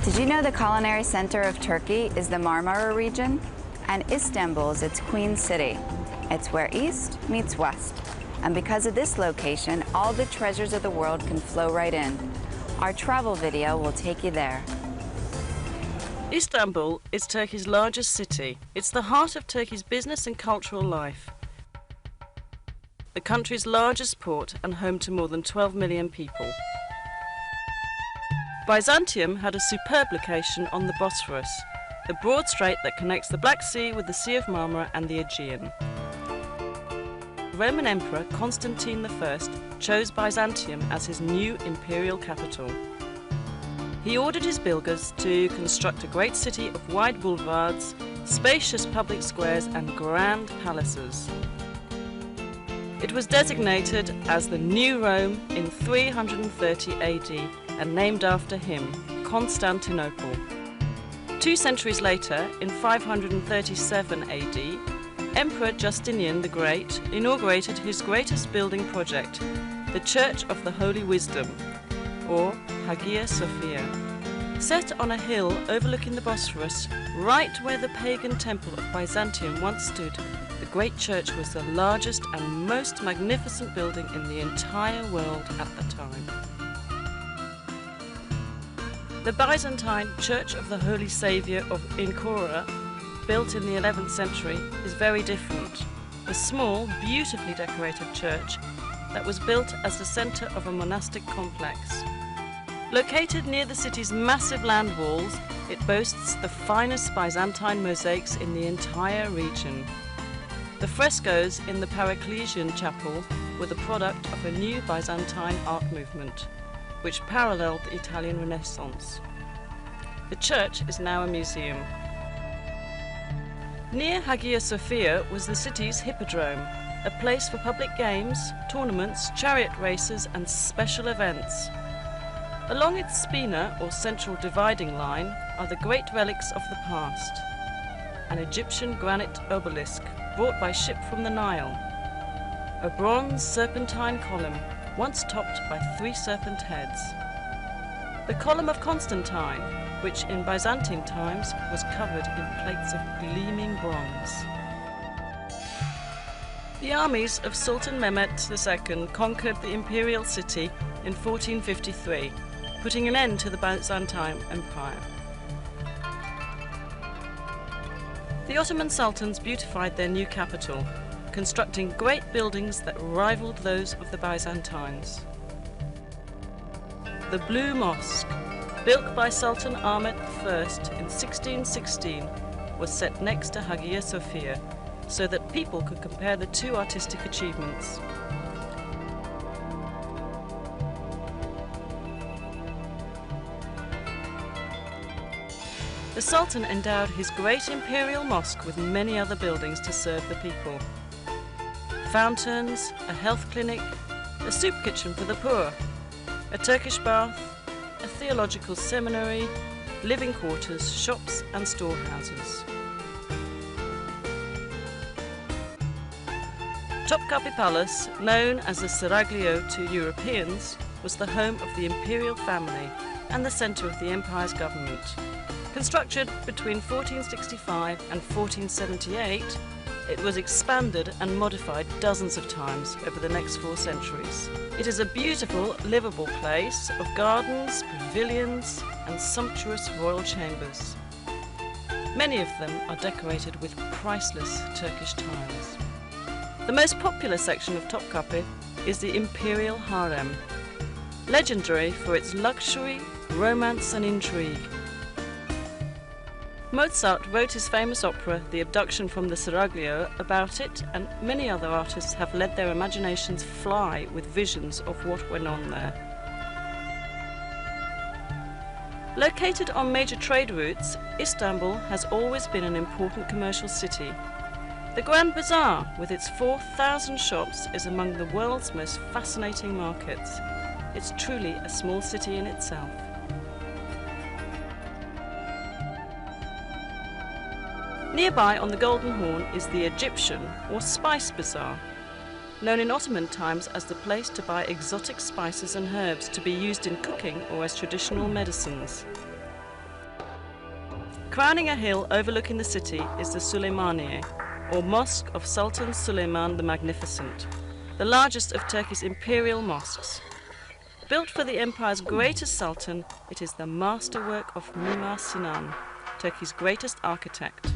Did you know the culinary center of Turkey is the Marmara region? And Istanbul is its queen city. It's where east meets west. And because of this location, all the treasures of the world can flow right in. Our travel video will take you there. Istanbul is Turkey's largest city. It's the heart of Turkey's business and cultural life. The country's largest port and home to more than 12 million people. Byzantium had a superb location on the Bosphorus, the broad strait that connects the Black Sea with the Sea of Marmara and the Aegean. Roman Emperor Constantine I chose Byzantium as his new imperial capital. He ordered his builders to construct a great city of wide boulevards, spacious public squares and grand palaces. It was designated as the New Rome in 330 AD and named after him, Constantinople. 2 centuries later, in 537 AD, Emperor Justinian the Great inaugurated his greatest building project, the Church of the Holy Wisdom, or Hagia Sophia. Set on a hill overlooking the Bosphorus, right where the pagan temple of Byzantium once stood, the great church was the largest and most magnificent building in the entire world at the time. The Byzantine Church of the Holy Saviour of Ankara, built in the 11th century, is very different. A small, beautifully decorated church that was built as the centre of a monastic complex. Located near the city's massive land walls, it boasts the finest Byzantine mosaics in the entire region. The frescoes in the Paracelsian chapel were the product of a new Byzantine art movement, which paralleled the Italian Renaissance. The church is now a museum. Near Hagia Sophia was the city's hippodrome, a place for public games, tournaments, chariot races and special events. Along its spina, or central dividing line, are the great relics of the past. An Egyptian granite obelisk brought by ship from the Nile. A bronze serpentine column, once topped by 3 serpent heads. The column of Constantine, which in Byzantine times was covered in plates of gleaming bronze. The armies of Sultan Mehmet II conquered the imperial city in 1453, putting an end to the Byzantine Empire. The Ottoman sultans beautified their new capital, constructing great buildings that rivaled those of the Byzantines. The Blue Mosque, built by Sultan Ahmet I in 1616, was set next to Hagia Sophia so that people could compare the 2 artistic achievements. The Sultan endowed his great imperial mosque with many other buildings to serve the people. Fountains, a health clinic, a soup kitchen for the poor, a Turkish bath, a theological seminary, living quarters, shops and storehouses. Topkapi Palace, known as the Seraglio to Europeans, was the home of the imperial family and the centre of the empire's government. Constructed between 1465 and 1478, it was expanded and modified dozens of times over the next 4 centuries. It is a beautiful, livable place of gardens, pavilions and sumptuous royal chambers. Many of them are decorated with priceless Turkish tiles. The most popular section of Topkapi is the Imperial Harem, legendary for its luxury, romance and intrigue. Mozart wrote his famous opera, The Abduction from the Seraglio, about it, and many other artists have let their imaginations fly with visions of what went on there. Located on major trade routes, Istanbul has always been an important commercial city. The Grand Bazaar, with its 4,000 shops, is among the world's most fascinating markets. It's truly a small city in itself. Nearby on the Golden Horn is the Egyptian or Spice Bazaar, known in Ottoman times as the place to buy exotic spices and herbs to be used in cooking or as traditional medicines. Crowning a hill overlooking the city is the Süleymaniye, or Mosque of Sultan Süleyman the Magnificent, the largest of Turkey's imperial mosques. Built for the empire's greatest sultan, it is the masterwork of Mimar Sinan, Turkey's greatest architect.